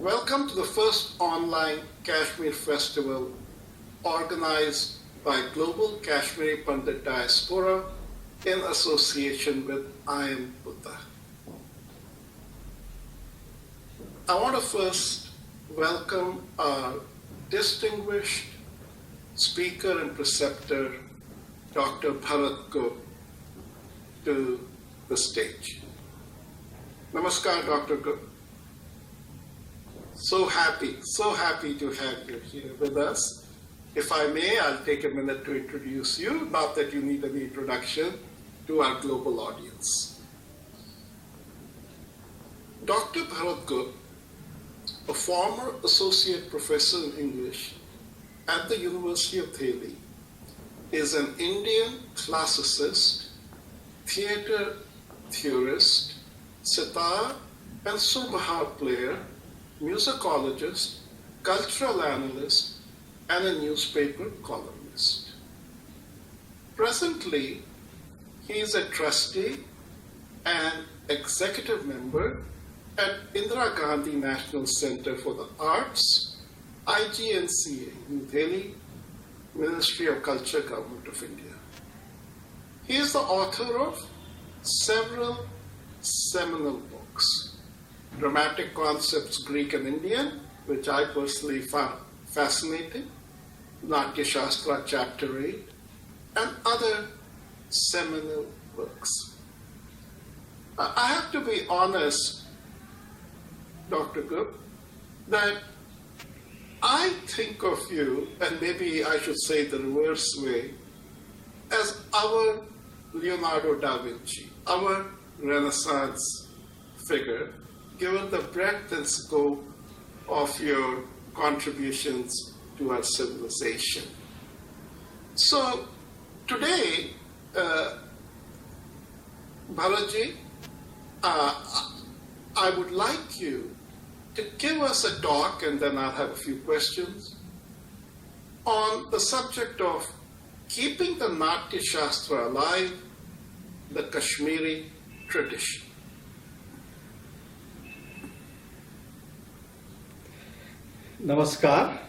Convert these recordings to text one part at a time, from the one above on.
Welcome to the first online Kashmir festival organized by Global Kashmiri Pandit Diaspora in association with I Am Buddha. I want to first welcome our distinguished speaker and preceptor, Dr. Bharat Gupta, to the stage. Namaskar, Dr. Gupta. So happy to have you here with us. If I may, I'll take a minute to introduce you, not that you need any introduction, to our global audience. Dr. Bharat Gupta, a former associate professor in English at the University of Delhi, is an Indian classicist, theatre theorist, sitar and subhar player, musicologist, cultural analyst, and a newspaper columnist. Presently, he is a trustee and executive member at Indira Gandhi National Center for the Arts, IGNCA, New Delhi, Ministry of Culture, Government of India. He is the author of several seminal books: Dramatic Concepts, Greek and Indian, which I personally found fascinating, Natyashastra, Chapter 8, and other seminal books. I have to be honest, Dr. Gupta, that I think of you, and maybe I should say the reverse way, as our Leonardo da Vinci, our Renaissance figure, given the breadth and scope of your contributions to our civilization. So today, Balaji, I would like you to give us a talk, and then I'll have a few questions, on the subject of keeping the Natyashastra alive, the Kashmiri tradition. Namaskar.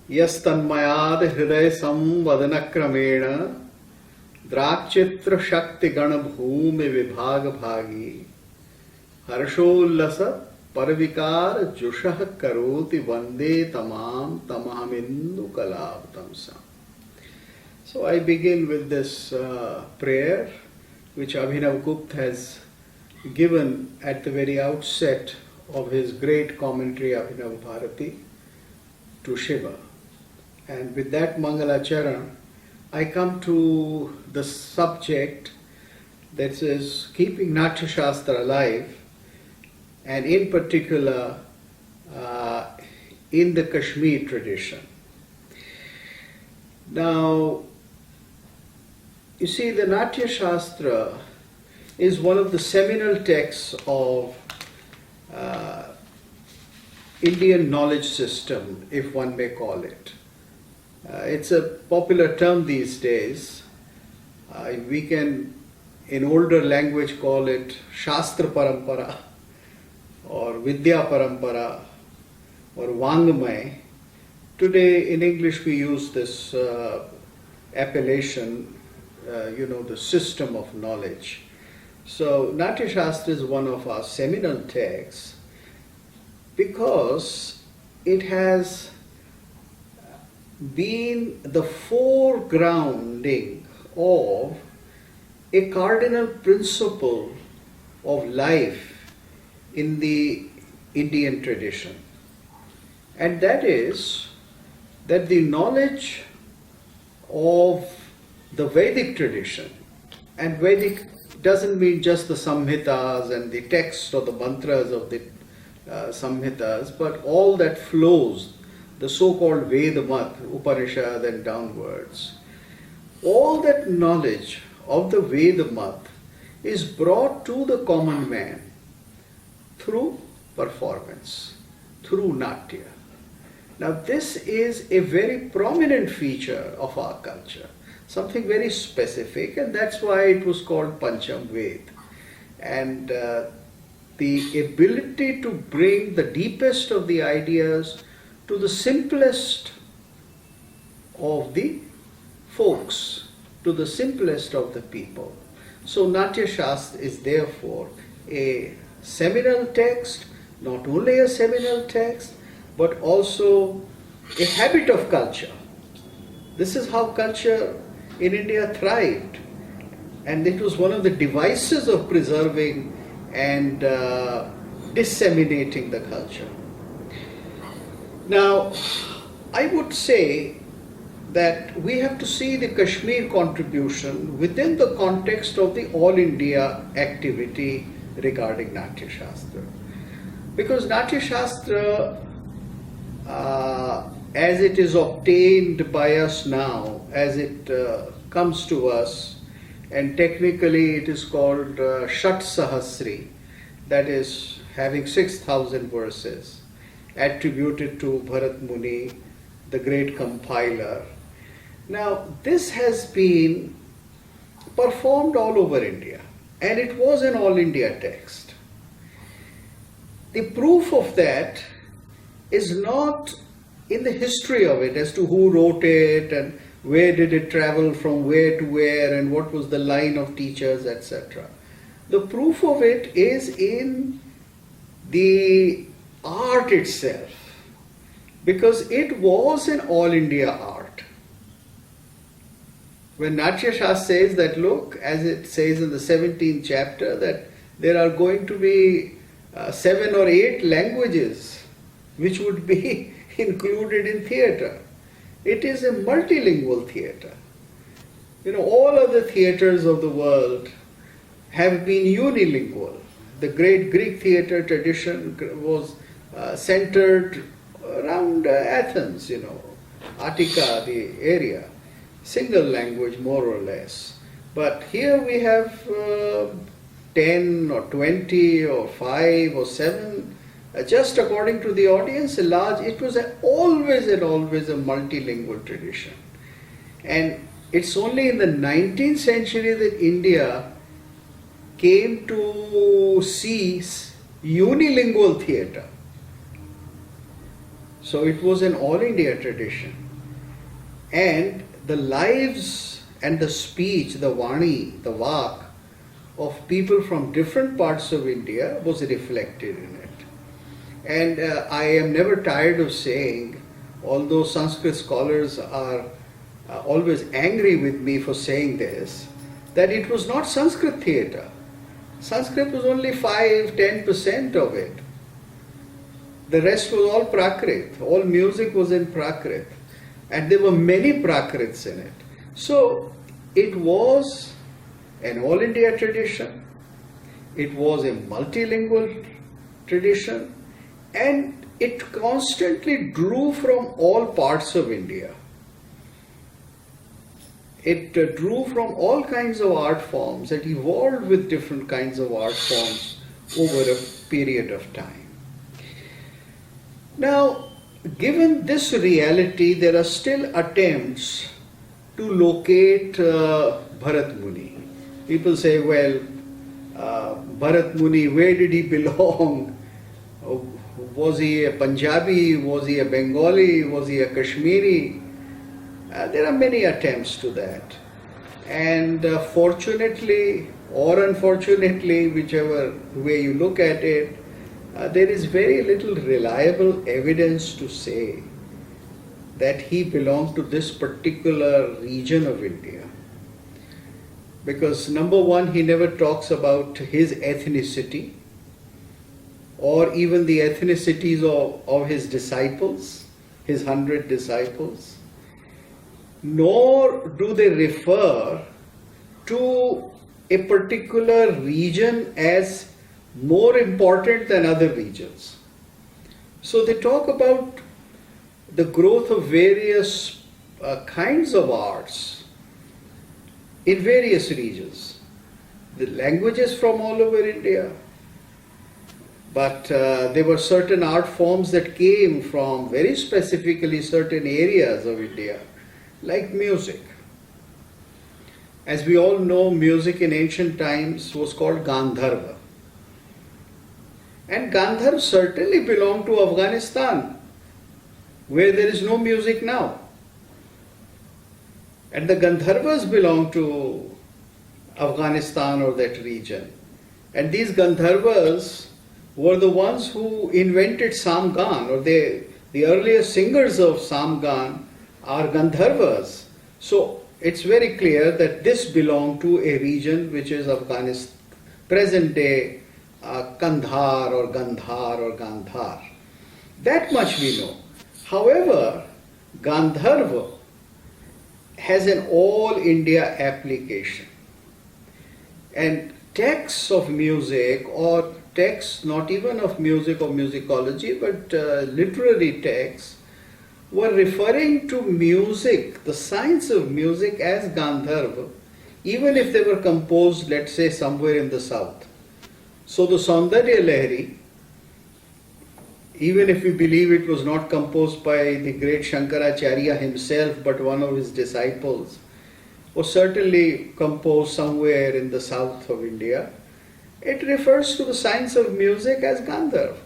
Yastanmayad hriday samvadanakrameena drakchitra shakti gana bhumi vibhaga bhagi harshollasa parvikar jushah karoti vande tamam tamahamindu kalavatamsa. So I begin with this prayer which Abhinav Gupta has given at the very outset of his great commentary Abhinav Bharati to Shiva. And with that Mangalacharan, I come to the subject that is keeping Natyashastra alive, and in particular in the Kashmir tradition. Now, you see, the Natyashastra is one of the seminal texts of Indian knowledge system, if one may call it. It's a popular term these days. We can, in older language, call it Shastra Parampara or Vidya Parampara or Vangmay. Today in English we use this appellation, the system of knowledge. So Natyashastra is one of our seminal texts because it has been the foregrounding of a cardinal principle of life in the Indian tradition. And that is that the knowledge of the Vedic tradition, and Vedic doesn't mean just the Samhitas and the text or the mantras of the Samhitas, but all that flows, the so-called Vedamat, Upanishad and downwards. All that knowledge of the Vedamat is brought to the common man through performance, through Natya. Now this is a very prominent feature of our culture, something very specific, and that's why it was called Pancham Ved. And the ability to bring the deepest of the ideas to the simplest of the folks, to the simplest of the people. So Natyashastra is therefore a seminal text, not only a seminal text, but also a habit of culture. This is how culture in India thrived, and it was one of the devices of preserving and disseminating the culture. Now, I would say that we have to see the Kashmir contribution within the context of the All India activity regarding Natyashastra. Because Natyashastra, as it is obtained by us now, as it comes to us, and technically it is called Shat Sahasri, that is having 6,000 verses, attributed to Bharat Muni, the great compiler. Now, this has been performed all over India, and it was an all India text. The proof of that is not in the history of it as to who wrote it and where did it travel from where to where and what was the line of teachers, etc. The proof of it is in the art itself, because it was an all India art. When Natyashastra says that, look, as it says in the 17th chapter, that there are going to be 7 or 8 languages which would be included in theatre. It is a multilingual theatre. You know, all other theatres of the world have been unilingual. The great Greek theatre tradition was centered around Athens, you know, Attica, the area. Single language, more or less. But here we have 10 or 20 or 5 or 7, just according to the audience, it was always a multilingual tradition. And it's only in the 19th century that India came to see unilingual theatre. So it was an all India tradition. And the lives and the speech, the Vani, the Vak, of people from different parts of India was reflected in it. And I am never tired of saying, although Sanskrit scholars are always angry with me for saying this, that it was not Sanskrit theatre. Sanskrit was only 5-10% of it. The rest was all Prakrit. All music was in Prakrit. And there were many Prakrits in it. So it was an all India tradition. It was a multilingual tradition. And it constantly drew from all parts of India. It drew from all kinds of art forms. It evolved with different kinds of art forms over a period of time. Now, given this reality, there are still attempts to locate Bharat Muni. People say, well, Bharat Muni, where did he belong? Was he a Punjabi? Was he a Bengali? Was he a Kashmiri? There are many attempts to that. And fortunately or unfortunately, whichever way you look at it, there is very little reliable evidence to say that he belonged to this particular region of India. Because number one, he never talks about his ethnicity or even the ethnicities of his disciples, his 100 disciples, nor do they refer to a particular region as more important than other regions. So they talk about the growth of various kinds of arts in various regions. The languages from all over India, but there were certain art forms that came from very specifically certain areas of India, like music. As we all know, music in ancient times was called Gandharva. And Gandharv certainly belonged to Afghanistan, where there is no music now. And the Gandharvas belong to Afghanistan or that region. And these Gandharvas were the ones who invented Samgan, or the earliest singers of Samgan are Gandharvas. So it's very clear that this belonged to a region which is Afghanistan, present day Kandhar or Gandhar or Gandhar. That much we know. However, Gandharva has an all India application. And texts of music, or texts not even of music or musicology, but literary texts, were referring to music, the science of music, as Gandharva, even if they were composed, let's say, somewhere in the south. So the Saundarya Lahari, even if we believe it was not composed by the great Shankaracharya himself, but one of his disciples, was certainly composed somewhere in the south of India, it refers to the science of music as Gandharva.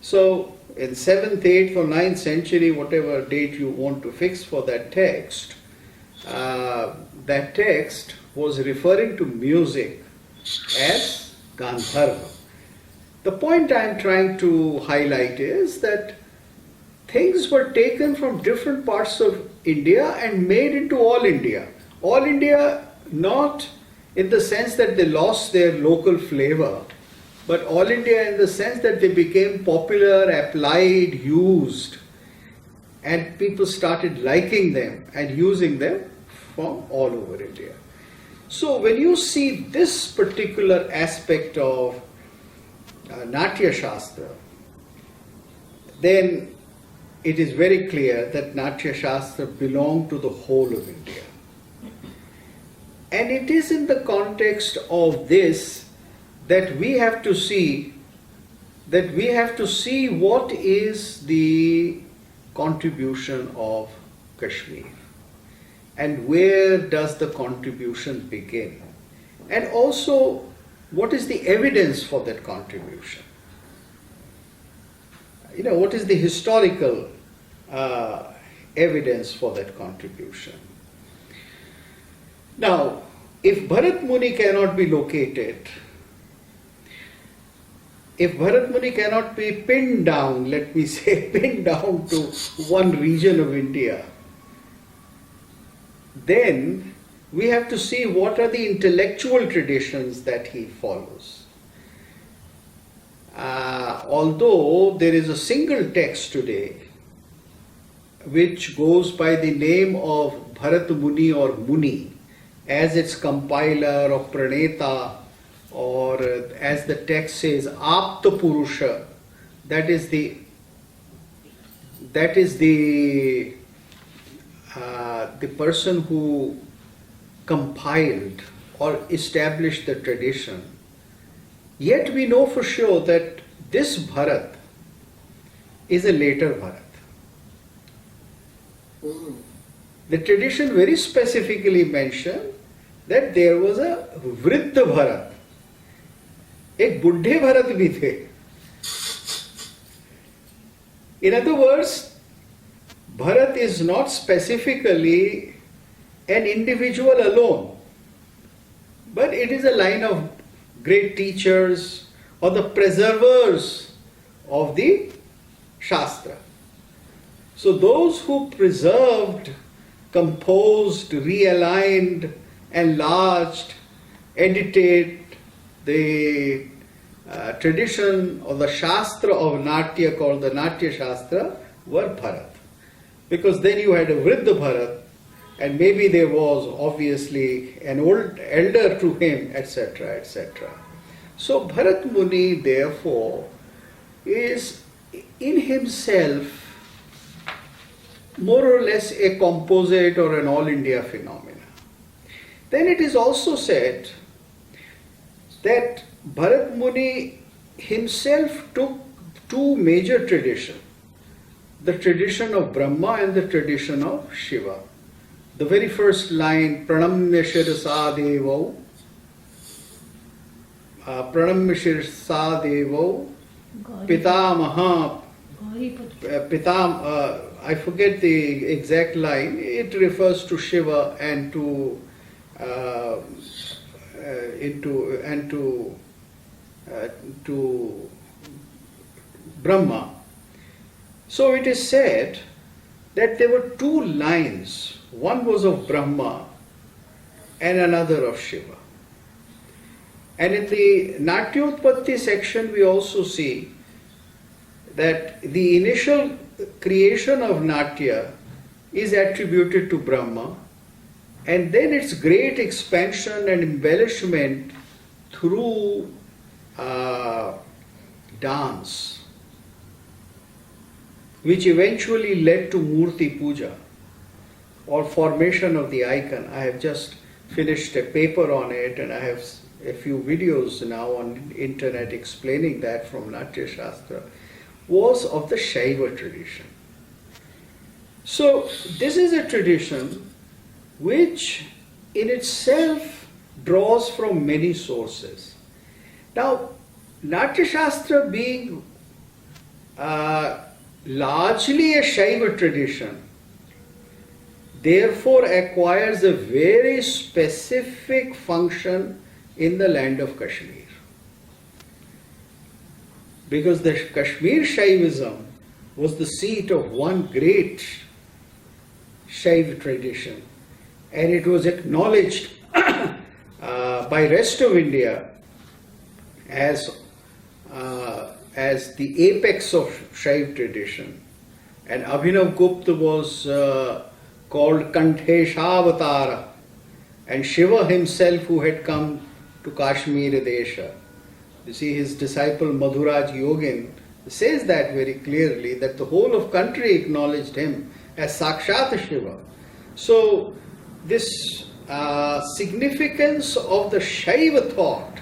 So in 7th, 8th or 9th century, whatever date you want to fix for that text was referring to music as Gandharva. The point I am trying to highlight is that things were taken from different parts of India and made into all India. All India, not in the sense that they lost their local flavor, but all India in the sense that they became popular, applied, used, and people started liking them and using them from all over India. So when you see this particular aspect of Natyashastra, then it is very clear that Natyashastra belonged to the whole of India. And it is in the context of this that we have to see what is the contribution of Kashmir and where does the contribution begin, and also what is the evidence for that contribution. What is the historical evidence for that contribution. Now, if Bharat Muni cannot be located, if Bharat Muni cannot be pinned down, let me say, pinned down to one region of India, then we have to see what are the intellectual traditions that he follows. Although there is a single text today which goes by the name of Bharat Muni or Muni, as its compiler or praneta, or as the text says, Apta Purusha, that is the person who compiled or established the tradition. Yet we know for sure that this Bharat is a later Bharat. The tradition very specifically mentioned that there was a Vriddha Bharat. एक बुढ़े भरत भी थे. In other words, Bharat is not specifically an individual alone, but it is a line of great teachers or the preservers of the Shastra. So those who preserved, composed, realigned, enlarged, edited the tradition or the Shastra of Natya called the Natyashastra were Bharat. Because then you had a Vriddha Bharat, and maybe there was obviously an old elder to him, etc., etc. So Bharat Muni therefore is in himself more or less a composite or an all India phenomena. Then it is also said that Bharat Muni himself took two major traditions, the tradition of Brahma and the tradition of Shiva. The very first line, Pranamya Shirasa Devo, Pranamya Shirasa Devo, Pitamaha, I forget the exact line. It refers to Shiva and to to Brahma. So it is said that there were two lines. One was of Brahma and another of Shiva. And in the Natyotpatti section, we also see that the initial creation of Natya is attributed to Brahma, and then its great expansion and embellishment through dance, which eventually led to Murti Puja or formation of the icon. I have just finished a paper on it, and I have a few videos now on internet explaining that from Natyashastra, was of the Shaiva tradition. So this is a tradition which in itself draws from many sources. Now, Natyashastra being largely a Shaiva tradition, therefore acquires a very specific function in the land of Kashmir. Because the Kashmir Shaivism was the seat of one great Shaiva tradition, and it was acknowledged by rest of India as the apex of Shaiva tradition. And Abhinav Gupta was called Kantheshavatara, and Shiva himself, who had come to Kashmir Desha. You see, his disciple Madhuraj Yogin says that very clearly, that the whole of country acknowledged him as Sakshat Shiva. So this significance of the Shaiva thought,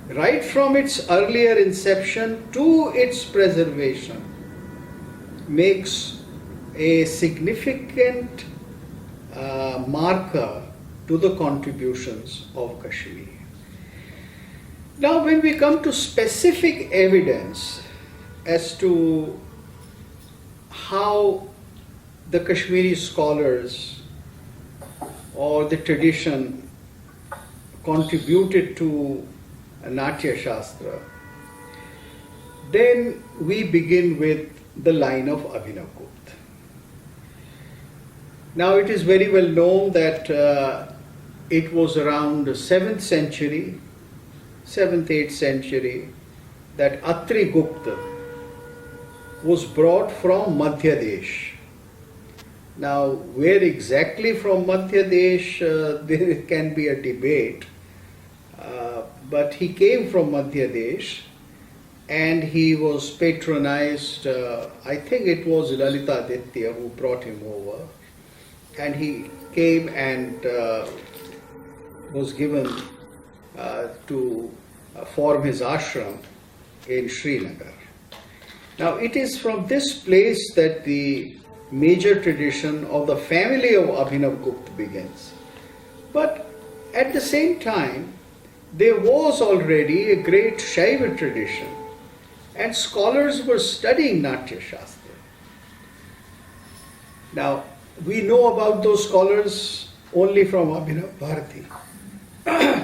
right from its earlier inception to its preservation, makes a significant marker to the contributions of Kashmir. Now, when we come to specific evidence as to how the Kashmiri scholars or the tradition contributed to Natyashastra, then we begin with the line of Abhinav Gupta. Now, it is very well known that it was around the 7th century, 7th, 8th century, that Atri Gupta was brought from Madhya Desh. Now, where exactly from Madhya Desh, there can be a debate, but he came from Madhya Desh, and he was patronized, I think it was Lalitaditya who brought him over, and he came and was given to form his ashram in Srinagar. Now, it is from this place that the major tradition of the family of Abhinav Gupta begins. But at the same time, there was already a great Shaiva tradition, and scholars were studying Natyashastra. Now, we know about those scholars only from Abhinav Bharati.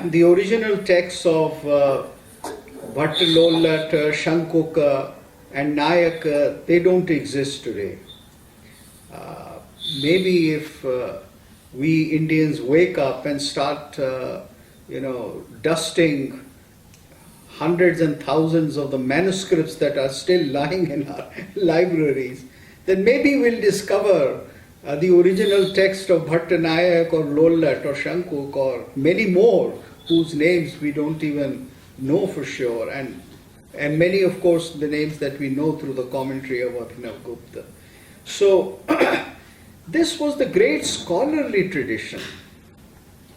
The original texts of Bhattalolat, Shankoka and Nayak, they don't exist today. Maybe if we Indians wake up and start, dusting hundreds and thousands of the manuscripts that are still lying in our libraries, then maybe we'll discover the original text of Bhattanayak or Lolat or Shankuk or many more whose names we don't even know for sure, and many, of course, the names that we know through the commentary of Abhinav Gupta. So this was the great scholarly tradition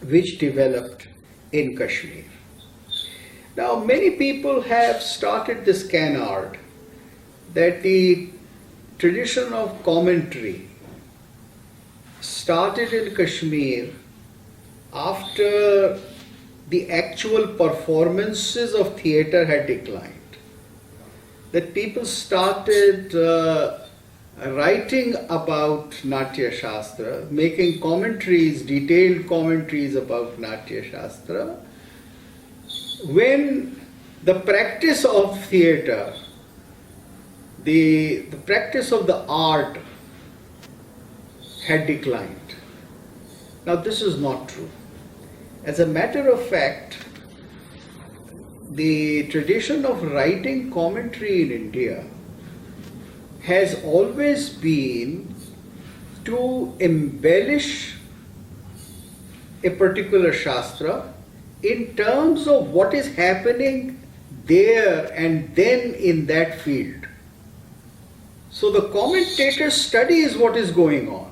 which developed in Kashmir. Now, many people have started this canard that the tradition of commentary started in Kashmir after the actual performances of theatre had declined. that people started writing about Natyashastra, making commentaries, detailed commentaries about Natyashastra, when the practice of theatre, the practice of the art had declined. Now this is not true. As a matter of fact, the tradition of writing commentary in India has always been to embellish a particular Shastra in terms of what is happening there and then in that field. So the commentator studies what is going on.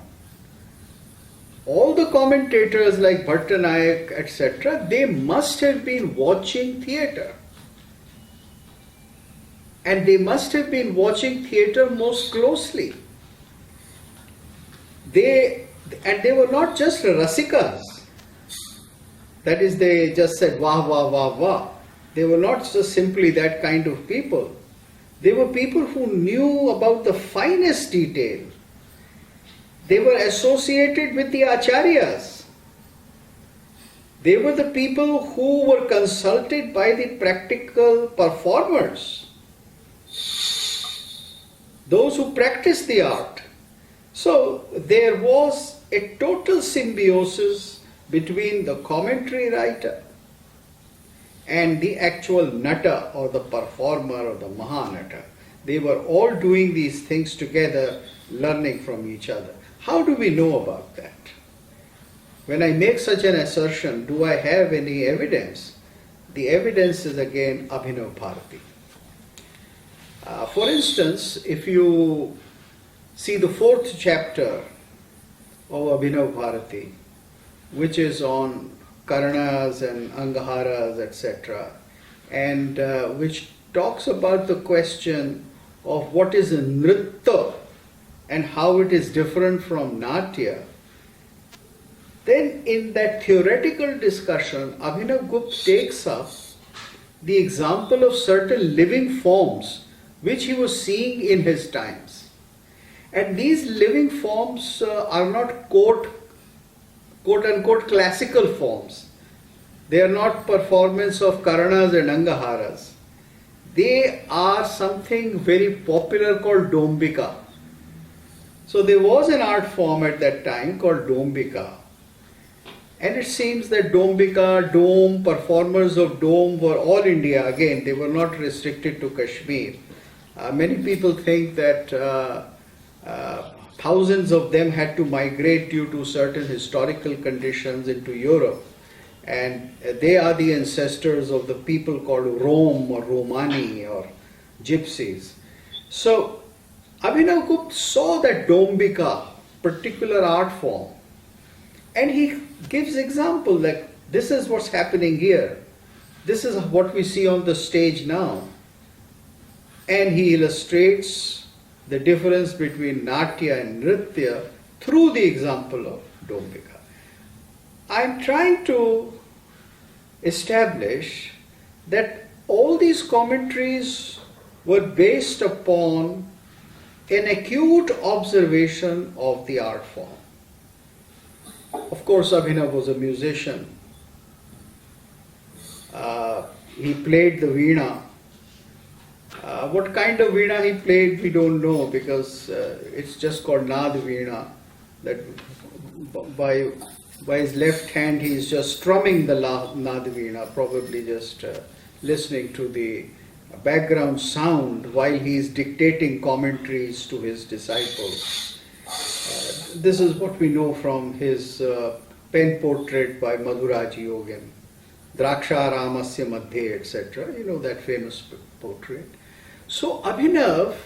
All the commentators like Bhattanayak, etc., they must have been watching theatre. And they must have been watching theatre most closely. They were not just rasikas. That is, they just said wah, wah, wah, wah. They were not just simply that kind of people. They were people who knew about the finest detail. They were associated with the acharyas. They were the people who were consulted by the practical performers, those who practiced the art. So there was a total symbiosis between the commentary writer and the actual nata or the performer or the mahanata. They were all doing these things together, learning from each other. How do we know about that? When I make such an assertion, do I have any evidence? The evidence is again Abhinav Bharati. For instance, if you see the 4th chapter of Abhinav Bharati, which is on Karanas and Angaharas, etc., and which talks about the question of what is a nritta and how it is different from natya, then in that theoretical discussion, Abhinav Gupta takes up the example of certain living forms which he was seeing in his times. And these living forms are not quote unquote classical forms. They are not performance of Karanas and Angaharas. They are something very popular called Dombika. So there was an art form at that time called Dombika. And it seems that Dombika, Dome, performers of Dome were all India. Again, they were not restricted to Kashmir. Many people think that thousands of them had to migrate due to certain historical conditions into Europe. And they are the ancestors of the people called Rome or Romani or Gypsies. So Abhinav Gupta saw that Dombika, particular art form, and he gives example like this is what's happening here. This is what we see on the stage now. And he illustrates the difference between Natya and Nritya through the example of Dombika. I'm trying to establish that all these commentaries were based upon an acute observation of the art form. Of course, Abhinav was a musician. He played the veena. What kind of veena he played, we don't know, because it's just called Nad Veena. That by his left hand he is just strumming the Nad Veena, probably just listening to the background sound while he is dictating commentaries to his disciples. This is what we know from his pen portrait by Madhuraj Yogin, Draksha Ramasya Madhye, etc. You know that famous portrait. So Abhinav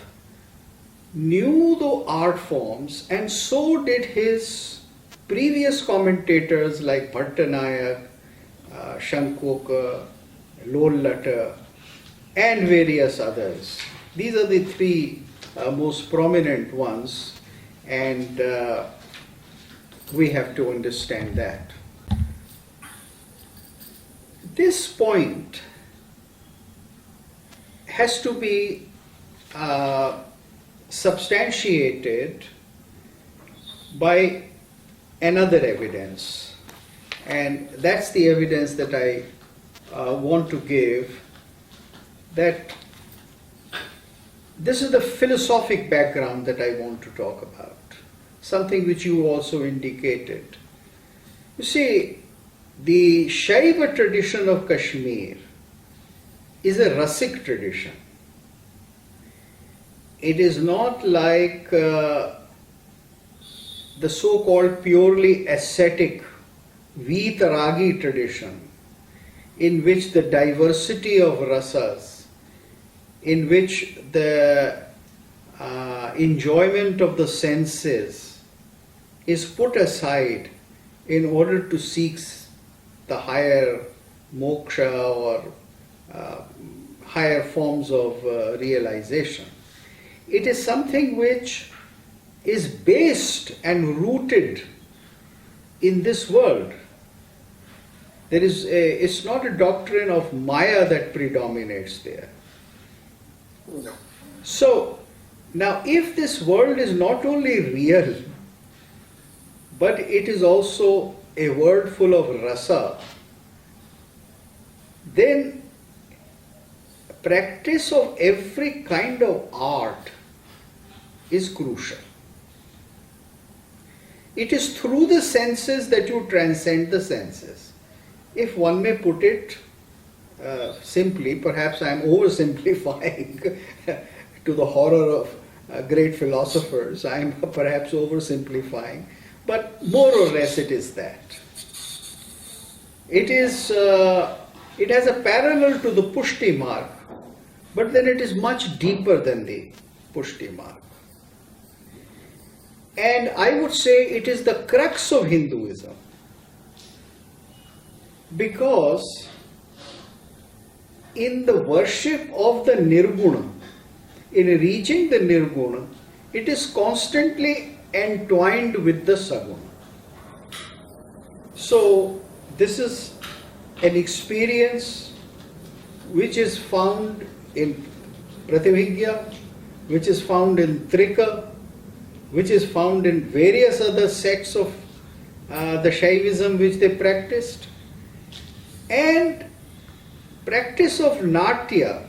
knew the art forms, and so did his previous commentators like Bhattanayak, Shankoka, Lollata, and various others. These are the three most prominent ones, and we have to understand that. This point has to be substantiated by another evidence, and that's the evidence that I want to give, that this is the philosophic background that I want to talk about, something which you also indicated. You see, the Shaiva tradition of Kashmir is a Rasik tradition. It is not like the so-called purely ascetic Vitaragi tradition, in which the diversity of rasas, in which the enjoyment of the senses is put aside in order to seek the higher moksha or higher forms of realization. It is something which is based and rooted in this world. It's not a doctrine of Maya that predominates there. No. So, now if this world is not only real, but it is also a world full of rasa, then practice of every kind of art is crucial. It is through the senses that you transcend the senses. If one may put it simply, perhaps I am oversimplifying to the horror of great philosophers, I am perhaps oversimplifying, but more or less it is that. It has a parallel to the Pushti mark, but then it is much deeper than the Pushti mark. And I would say it is the crux of Hinduism, because in the worship of the Nirguna, in reaching the Nirguna, it is constantly entwined with the Saguna. So this is an experience which is found in Prativigya, which is found in Trika, which is found in various other sects of the Shaivism which they practiced, and practice of Natya,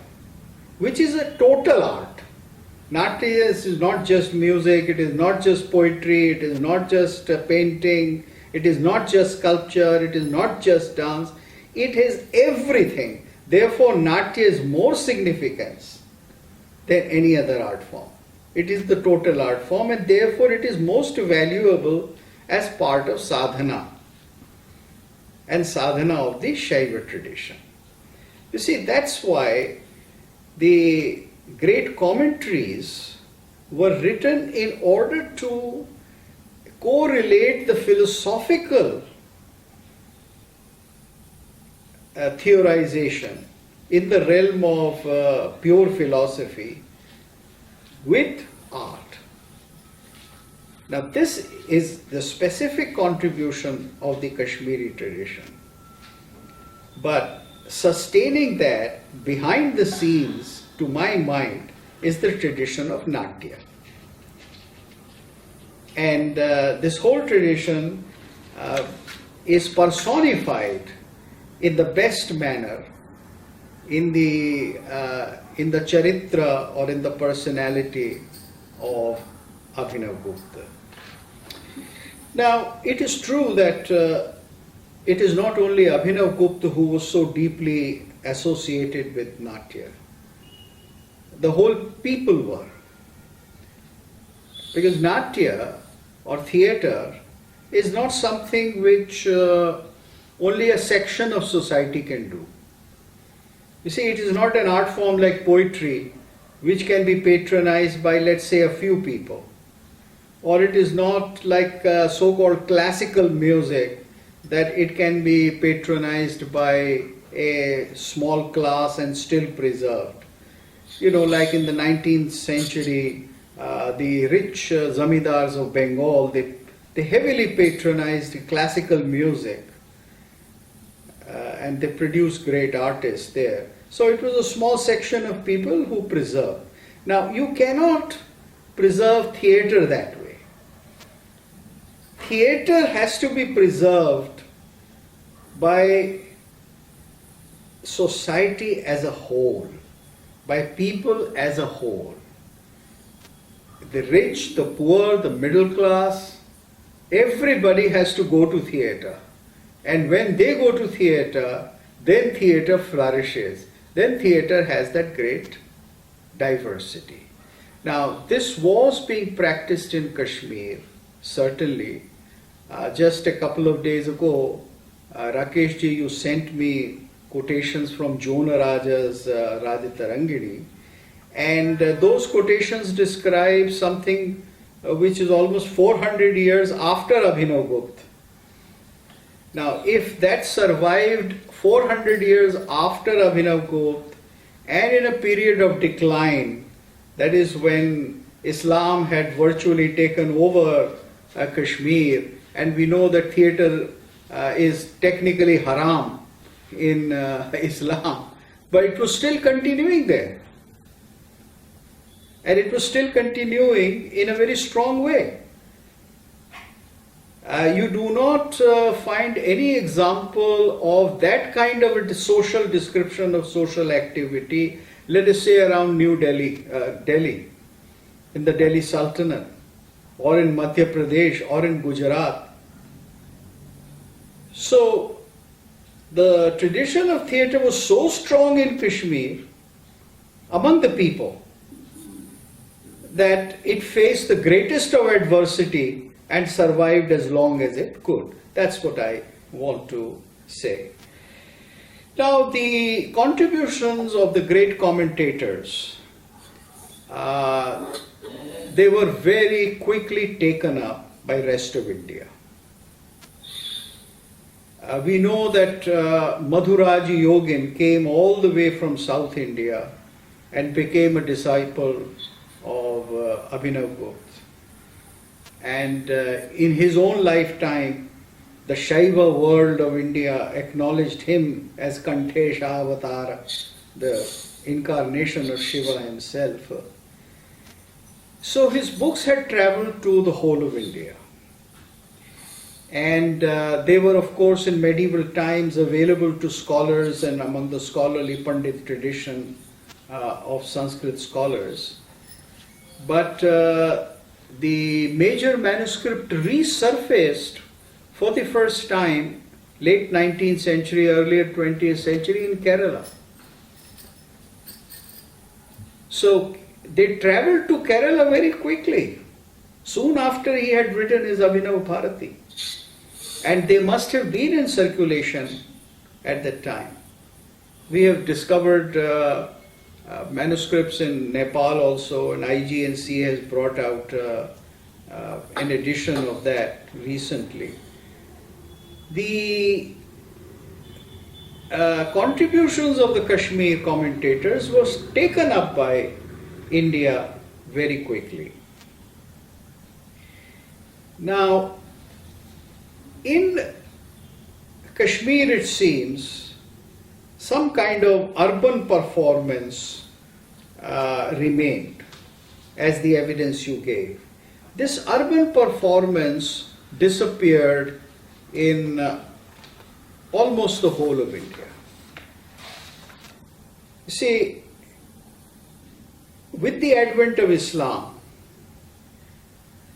which is a total art. Natya is not just music, it is not just poetry, it is not just painting, it is not just sculpture, it is not just dance, it is everything. Therefore, Natya is more significance than any other art form. It is the total art form, and therefore it is most valuable as part of sadhana, and sadhana of the Shaiva tradition. You see, that's why the great commentaries were written in order to correlate the philosophical theorization in the realm of pure philosophy with art. Now, this is the specific contribution of the Kashmiri tradition. But sustaining that behind the scenes, to my mind, is the tradition of Natya. And this whole tradition is personified in the best manner in the charitra or in the personality of Abhinav Gupta. Now, it is true that it is not only Abhinav Gupta who was so deeply associated with Natya. The whole people were. Because Natya or theatre is not something which only a section of society can do. You see, it is not an art form like poetry, which can be patronized by, let's say, a few people. Or it is not like so-called classical music, that it can be patronized by a small class and still preserved. You know, like in the 19th century, the rich zamindars of Bengal, they heavily patronized classical music, and they produced great artists there. So it was a small section of people who preserved. Now, you cannot preserve theatre that way. Theatre has to be preserved by society as a whole, by people as a whole. The rich, the poor, the middle class, everybody has to go to theatre. And when they go to theatre, then theatre flourishes. Then theatre has that great diversity. Now, this was being practiced in Kashmir, certainly. Just a couple of days ago, Rakesh ji, you sent me quotations from Jona Raja's Rajatarangini, and those quotations describe something which is almost 400 years after Abhinav Gupta. Now, if that survived 400 years after Abhinav Gupta and in a period of decline, that is when Islam had virtually taken over Kashmir, and we know that theatre is technically haram in Islam, but it was still continuing there. And it was still continuing in a very strong way. You do not find any example of that kind of a social description of social activity, let us say around New Delhi, in the Delhi Sultanate, or in Madhya Pradesh, or in Gujarat. So, the tradition of theatre was so strong in Kashmir among the people that it faced the greatest of adversity and survived as long as it could. That's what I want to say. Now, the contributions of the great commentators, they were very quickly taken up by rest of India. We know that Madhuraji Yogin came all the way from South India and became a disciple of Abhinav Gupta. And in his own lifetime, the Shaiva world of India acknowledged him as Kantesha Avatara, the incarnation of Shiva himself. So his books had traveled to the whole of India. And they were, of course, in medieval times available to scholars and among the scholarly Pandit tradition of Sanskrit scholars. But the major manuscript resurfaced for the first time late 19th century, earlier 20th century in Kerala. So they traveled to Kerala very quickly, soon after he had written his Abhinav Bharati. And they must have been in circulation at that time. We have discovered manuscripts in Nepal also, and IGNC has brought out an edition of that recently. The contributions of the Kashmir commentators was taken up by India very quickly. Now, in Kashmir, it seems, some kind of urban performance remained as the evidence you gave. This urban performance disappeared in almost the whole of India. You see, with the advent of Islam,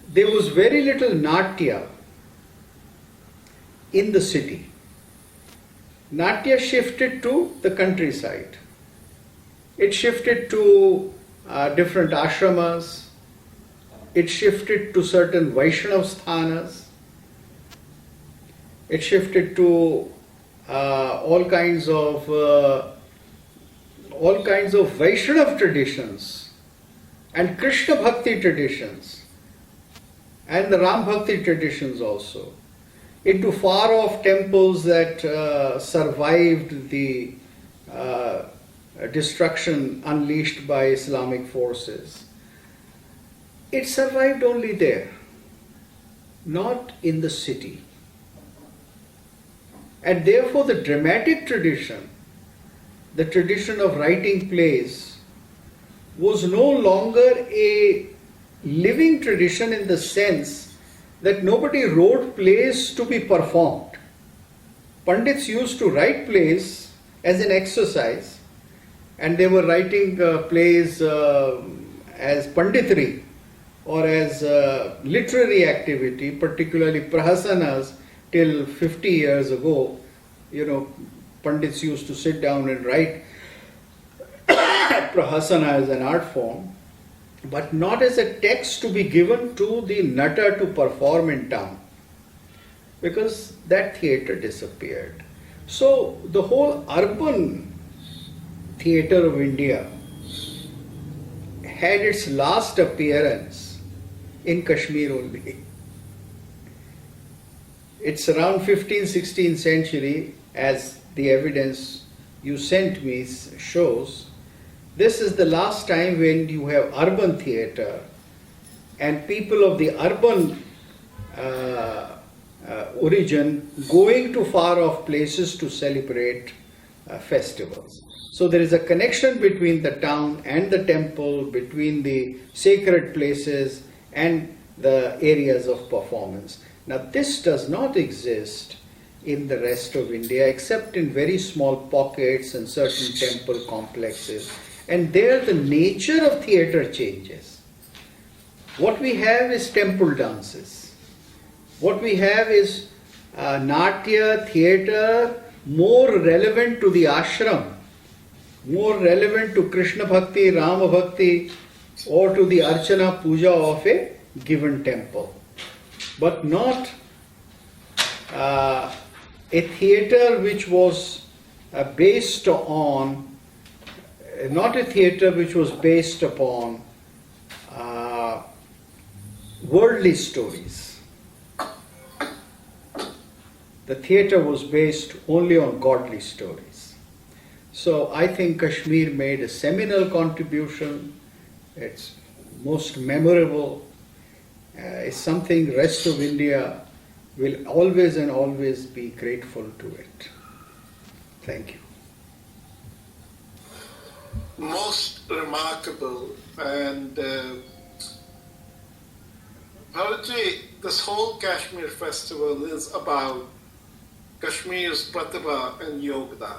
there was very little Natya in the city. Natya shifted to the countryside. It shifted to different ashramas. It shifted to certain Vaishnav sthanas. It shifted to all kinds of Vaishnav traditions and Krishna Bhakti traditions and the Ram Bhakti traditions also, into far off temples that survived the destruction unleashed by Islamic forces. It survived only there, not in the city. And therefore the dramatic tradition, the tradition of writing plays, was no longer a living tradition in the sense that nobody wrote plays to be performed. Pandits used to write plays as an exercise, and they were writing plays as panditry or as literary activity, particularly prahasanas. Till 50 years ago, Pandits used to sit down and write prahasana as an art form, but not as a text to be given to the natta to perform in town, because that theatre disappeared. So the whole urban theatre of India had its last appearance in Kashmir only. It's around 15th, 16th century, as the evidence you sent me shows. This is the last time when you have urban theatre and people of the urban origin going to far off places to celebrate festivals. So there is a connection between the town and the temple, between the sacred places and the areas of performance. Now this does not exist in the rest of India except in very small pockets and certain temple complexes. And there the nature of theatre changes. What we have is temple dances. What we have is Natya theatre more relevant to the ashram, more relevant to Krishna Bhakti, Rama Bhakti, or to the Archana Puja of a given temple. But not a theatre which was based on, not a theatre which was based upon worldly stories. The theatre was based only on godly stories. So I think Kashmir made a seminal contribution. It's most memorable. It's something rest of India will always and always be grateful to it. Thank you. Most remarkable, and Bharatji, this whole Kashmir festival is about Kashmir's Pratibha and Yogda,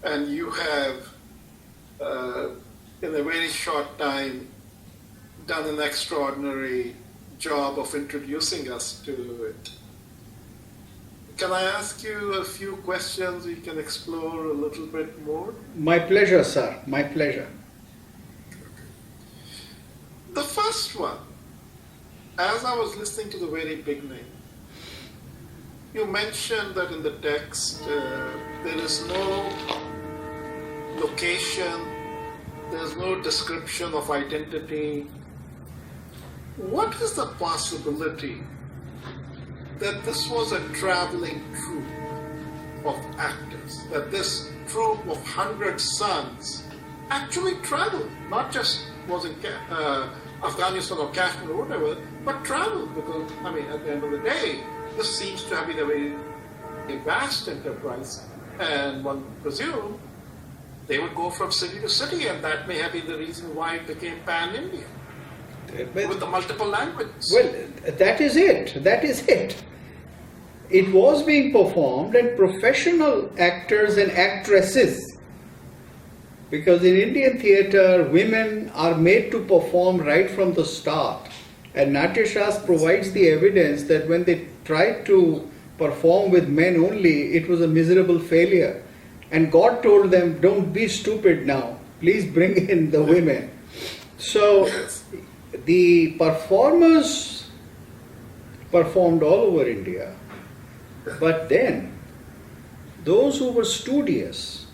and you have in a very short time done an extraordinary job of introducing us to it. Can I ask you a few questions we can explore a little bit more? My pleasure, sir. My pleasure. The first one, as I was listening to the very beginning, you mentioned that in the text there is no location, there is no description of identity. What is the possibility that this was a traveling troupe of actors, that this troupe of 100 sons actually traveled, not just was in Afghanistan or Kashmir or whatever, but traveled? Because, I mean, at the end of the day, this seems to have been a very vast enterprise, and one presumes they would go from city to city, and that may have been the reason why it became pan-Indian. With the multiple languages. Well, that is it. That is it. It was being performed, and professional actors and actresses, because in Indian theatre, women are made to perform right from the start. And Natyashastra provides the evidence that when they tried to perform with men only, it was a miserable failure. And God told them, don't be stupid now. Please bring in the women. So the performers performed all over India. But then, those who were studious,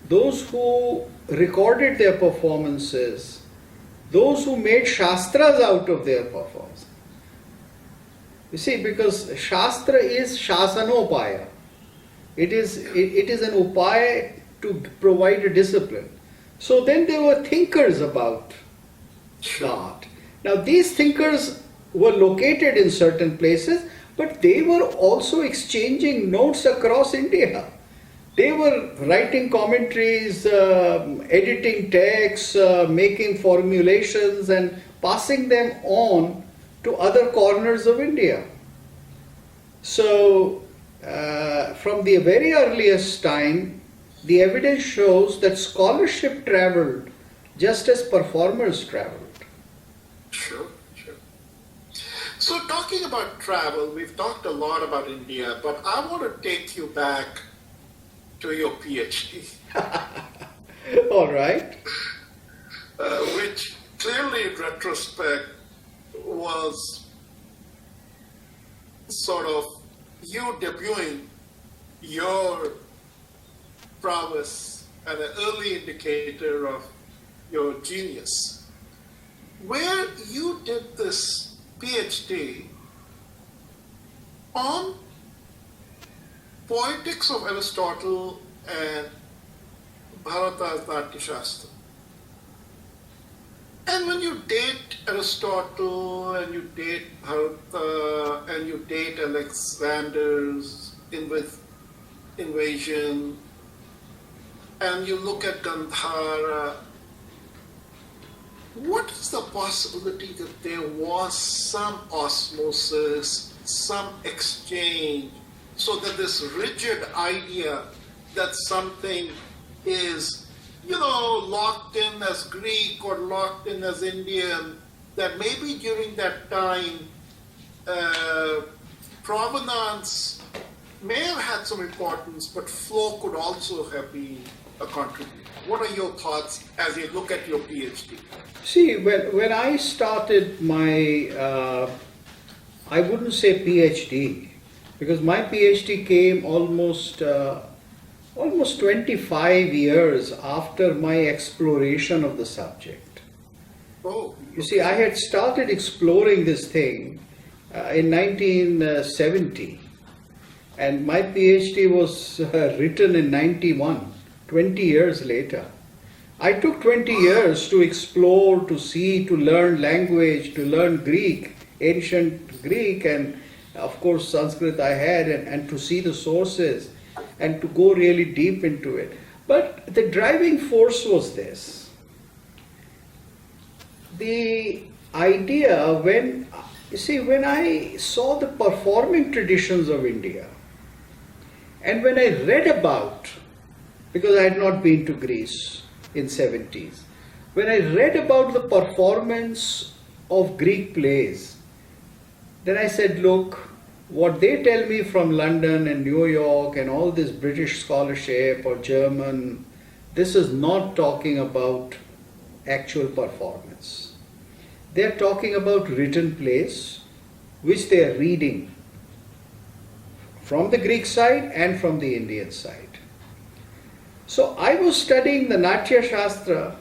those who recorded their performances, those who made shastras out of their performance. You see, because shastra is shasanopaya. It is an upaya to provide a discipline. So then there were thinkers about the art. Now these thinkers were located in certain places, but they were also exchanging notes across India. They were writing commentaries, editing texts, making formulations and passing them on to other corners of India. So, from the very earliest time, the evidence shows that scholarship traveled just as performers traveled. Sure, sure. So talking about travel, we've talked a lot about India, but I want to take you back to your PhD. All right. Which clearly in retrospect was sort of you debuting your prowess and an early indicator of your genius. Where you did this PhD on poetics of Aristotle and Bharata's Natyashastra. And when you date Aristotle and you date Bharata and you date Alexander's invasion and you look at Gandhara, what is the possibility that there was some osmosis, some exchange, so that this rigid idea that something is, locked in as Greek or locked in as Indian, that maybe during that time, provenance may have had some importance, but flow could also have been a contributor. What are your thoughts as you look at your PhD? See, when I started my, I wouldn't say PhD, because my PhD came almost 25 years after my exploration of the subject. Oh, You see, I had started exploring this thing in 1970, and my PhD was written in 91, 20 years later. I took 20 years to explore, to see, to learn language, to learn Greek, ancient Greek, and of course Sanskrit I had, and to see the sources and to go really deep into it. But the driving force was this. The idea when I saw the performing traditions of India, and when I read about, because I had not been to Greece in 70s, when I read about the performance of Greek plays, then I said, look, what they tell me from London and New York and all this British scholarship or German, this is not talking about actual performance. They're talking about written plays, which they are reading from the Greek side and from the Indian side. So I was studying the Natyashastra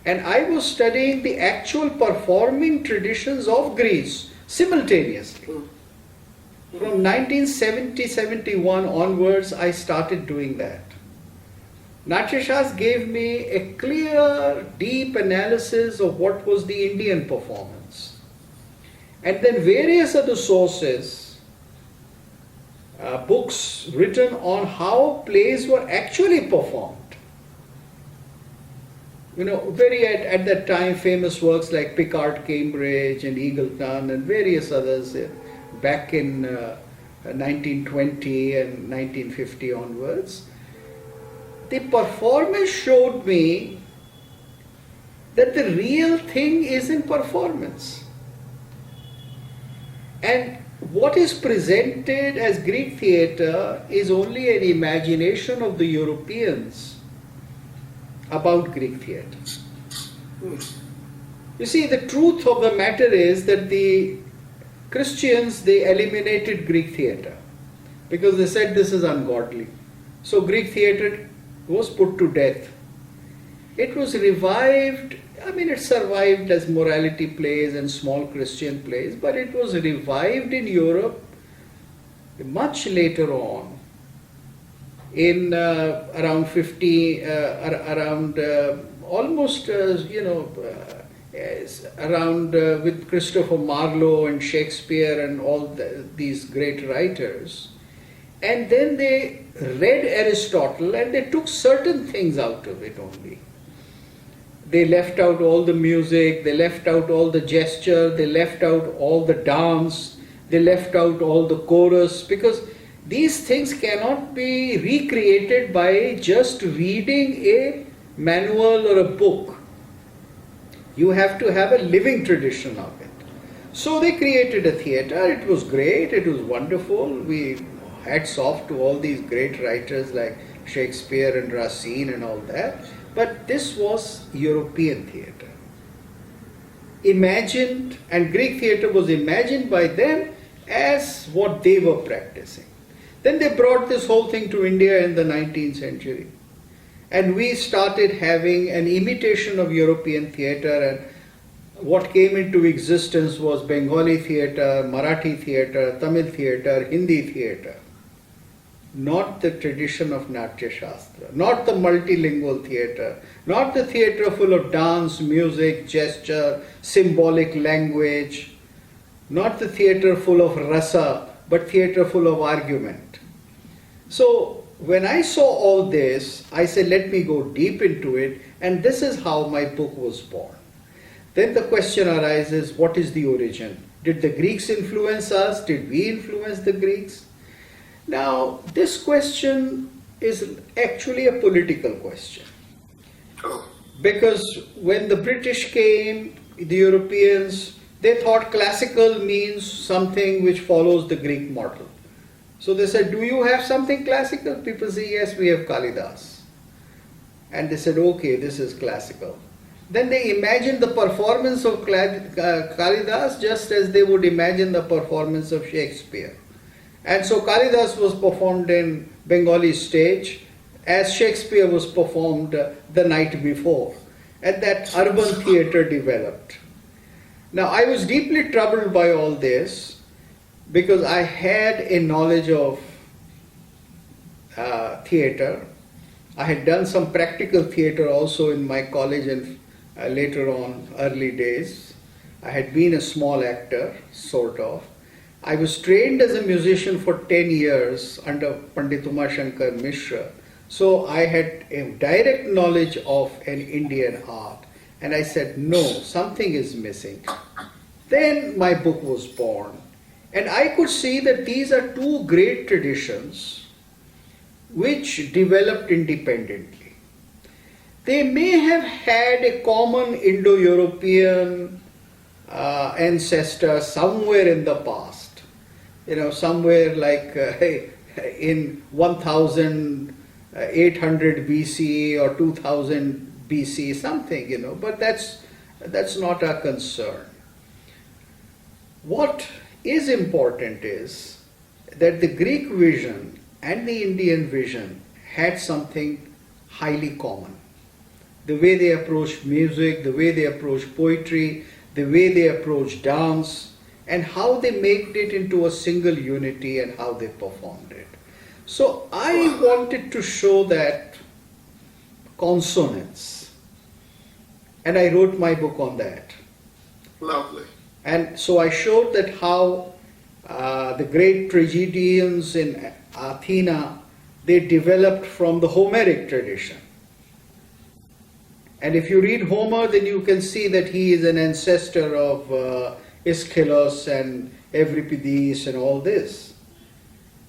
and I was studying the actual performing traditions of Greece simultaneously. From 1970-71 onwards, I started doing that. Natyashastra gave me a clear, deep analysis of what was the Indian performance. And then various other sources, books written on how plays were actually performed. Very at that time famous works like Picard Cambridge and Eagleton and various others back in 1920 and 1950 onwards. The performance showed me that the real thing is in performance. And what is presented as Greek theatre is only an imagination of the Europeans about Greek theatre. You see, the truth of the matter is that the Christians, they eliminated Greek theatre because they said this is ungodly. So Greek theatre was put to death. It was revived, it survived as morality plays and small Christian plays, but it was revived in Europe much later on, in around with Christopher Marlowe and Shakespeare and all these great writers. And then they read Aristotle and they took certain things out of it only. They left out all the music, they left out all the gesture, they left out all the dance, they left out all the chorus, because these things cannot be recreated by just reading a manual or a book. You have to have a living tradition of it. So they created a theatre. It was great, it was wonderful. We hats off to all these great writers like Shakespeare and Racine and all that. But this was European theatre. Imagined, and Greek theatre was imagined by them as what they were practicing. Then they brought this whole thing to India in the 19th century. And we started having an imitation of European theatre, and what came into existence was Bengali theatre, Marathi theatre, Tamil theatre, Hindi theatre. Not the tradition of Natyashastra, not the multilingual theatre, not the theatre full of dance, music, gesture, symbolic language, not the theatre full of rasa, but theatre full of argument. So when I saw all this, I said, let me go deep into it, and this is how my book was born. Then the question arises, what is the origin? Did the Greeks influence us? Did we influence the Greeks? Now, this question is actually a political question. Because when the British came, the Europeans, they thought classical means something which follows the Greek model. So they said, do you have something classical? People say, yes, we have Kalidas. And they said, okay, this is classical. Then they imagined the performance of Kalidas just as they would imagine the performance of Shakespeare. And so Kalidas was performed in Bengali stage as Shakespeare was performed the night before. And that urban theatre developed. Now I was deeply troubled by all this because I had a knowledge of theatre. I had done some practical theatre also in my college and later on early days. I had been a small actor, sort of. I was trained as a musician for 10 years under Pandit Umashankar Mishra. So I had a direct knowledge of an Indian art. And I said, no, something is missing. Then my book was born. And I could see that these are two great traditions which developed independently. They may have had a common Indo-European ancestor somewhere in the past. Somewhere like in 1800 BC or 2000 BC, something, but that's not our concern. What is important is that the Greek vision and the Indian vision had something highly common. The way they approached music, the way they approached poetry, the way they approached dance, and how they made it into a single unity and how they performed it. So I wanted to show that consonance. And I wrote my book on that. Lovely. And so I showed that how the great tragedians in Athena, they developed from the Homeric tradition. And if you read Homer, then you can see that he is an ancestor of Aeschylus and Euripides and all this.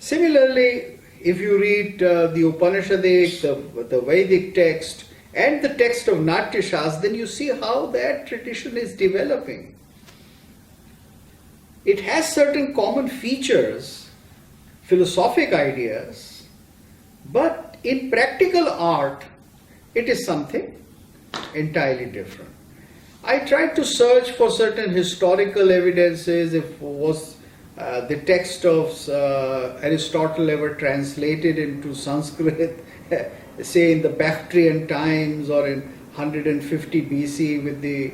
Similarly, if you read the Upanishadic, the Vedic text, and the text of Natyashastra, then you see how that tradition is developing. It has certain common features, philosophic ideas, but in practical art, it is something entirely different. I tried to search for certain historical evidences, if was the text of Aristotle ever translated into Sanskrit, say in the Bactrian times or in 150 BC with the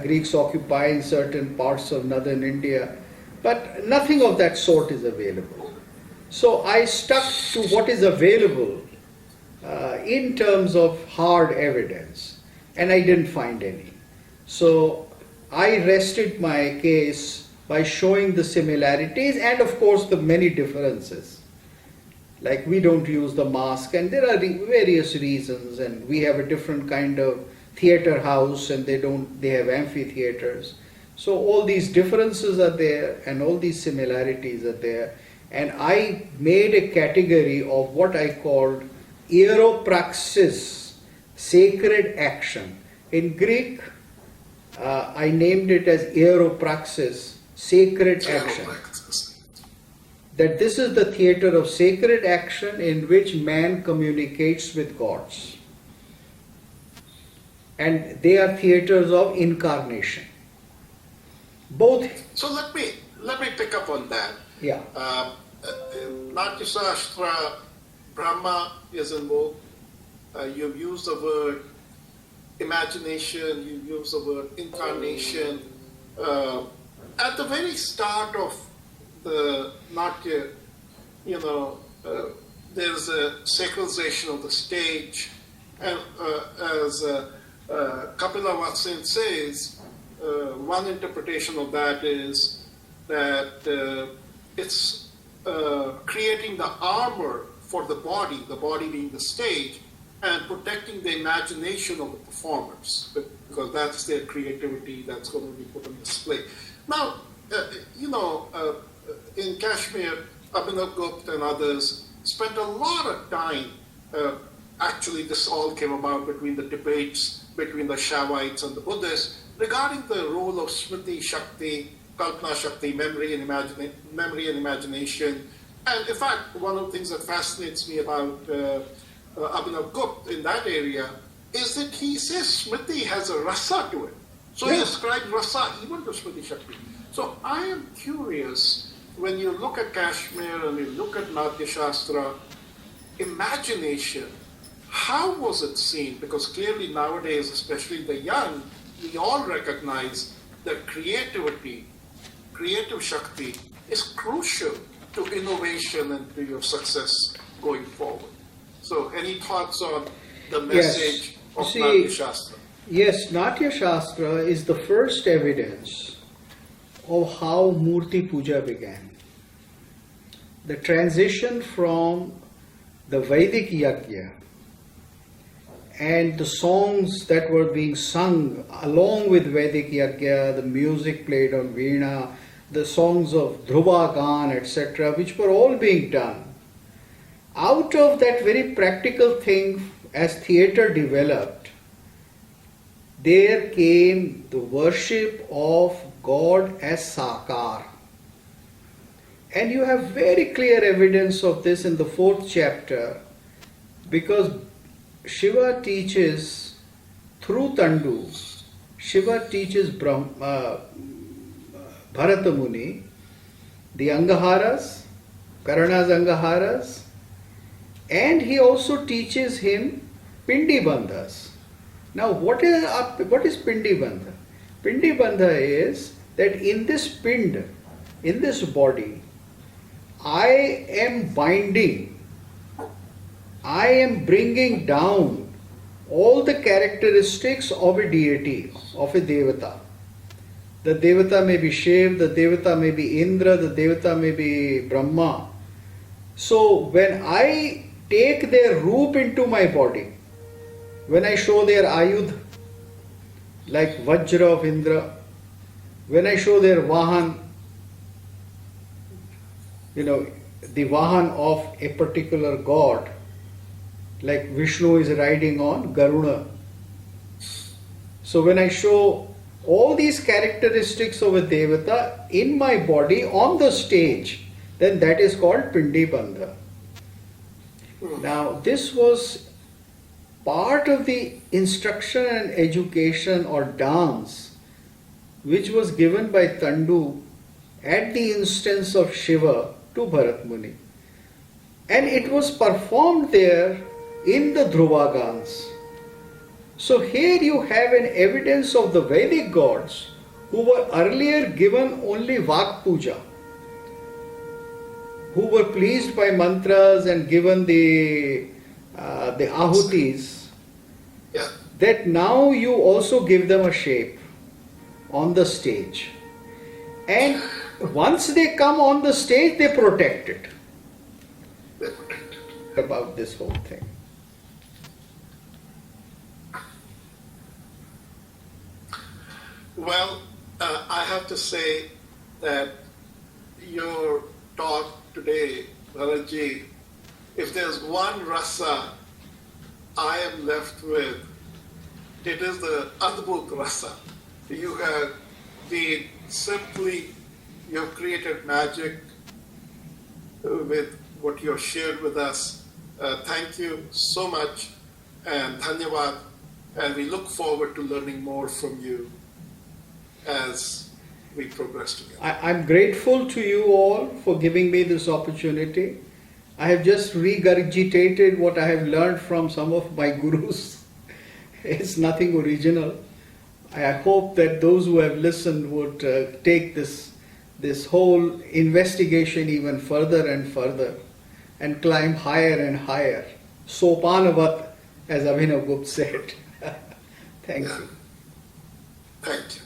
Greeks occupying certain parts of northern India. But nothing of that sort is available. So I stuck to what is available in terms of hard evidence, and I didn't find any. So I rested my case by showing the similarities and of course the many differences. Like we don't use the mask, and there are various reasons, and we have a different kind of theater house, and they have amphitheaters. So all these differences are there, and all these similarities are there. And I made a category of what I called aeropraxis, sacred action. In Greek, I named it as aeropraxis, sacred action. That this is the theater of sacred action in which man communicates with gods. And they are theaters of incarnation. Both. So let me pick up on that. Yeah. Natyashastra, Brahma is involved. You've used the word imagination, you've used the word incarnation. At the very start of the Natya, there's a sacralization of the stage, and as Kapila Vatsin says, one interpretation of that is that it's creating the armor for the body being the stage, and protecting the imagination of the performers, because that's their creativity that's going to be put on display. Now, in Kashmir, Abhinav Gupta and others spent a lot of time. Actually, this all came about between the debates between the Shaivites and the Buddhists regarding the role of Smriti Shakti, Kalpana Shakti, memory and imagination. And in fact, one of the things that fascinates me about Abhinav Gupta in that area is that he says Smriti has a rasa to it. So he ascribes rasa even to Smriti Shakti. So I am curious, when you look at Kashmir and you look at Natyashastra, imagination, how was it seen? Because clearly nowadays, especially the young, we all recognize that creative Shakti is crucial to innovation and to your success going forward. So any thoughts on the message of Natyashastra? Yes, Natyashastra is the first evidence of how Murti Puja began. The transition from the Vedic Yajna and the songs that were being sung along with Vedic Yajna, the music played on Veena, the songs of Dhruva Gan, etc., which were all being done. Out of that very practical thing, as theatre developed, there came the worship of God as Sakar. And you have very clear evidence of this in the 4th chapter, because Shiva teaches, through Tandu, Shiva teaches Bharata Muni, the Angaharas, Karana's Angaharas, and he also teaches him Pindi Bandhas. Now, what is Pindi Bandha? Pindi Bandha is that in this pind, in this body, I am binding, I am bringing down all the characteristics of a deity, of a Devata. The Devata may be Shiv, the Devata may be Indra, the Devata may be Brahma. So when I take their roop into my body, when I show their Ayudh, like Vajra of Indra, when I show their Vahan, the Vahan of a particular god, like Vishnu is riding on Garuda. So when I show all these characteristics of a Devata in my body on the stage, then that is called Pindi Bandha. Now, this was part of the instruction and education or dance which was given by Tandu at the instance of Shiva to Bharat Muni. And it was performed there in the Dhruva Gans. So here you have an evidence of the Vedic gods who were earlier given only Vak Puja, who were pleased by mantras and given the ahutis, that now you also give them a shape on the stage. And once they come on the stage, they protect it. about this whole thing? Well, I have to say that your talk today, Bharatji, if there's one rasa I am left with, it is the Adbhut rasa. You have been simply, you have created magic with what you have shared with us. Thank you so much, and dhanyavad, and we look forward to learning more from you as we progress together. I'm grateful to you all for giving me this opportunity. I have just regurgitated what I have learned from some of my gurus. It's nothing original. I hope that those who have listened would take this whole investigation even further and further and climb higher and higher. Sopanavat, as Abhinav Gupta said. Thank you. Thank you.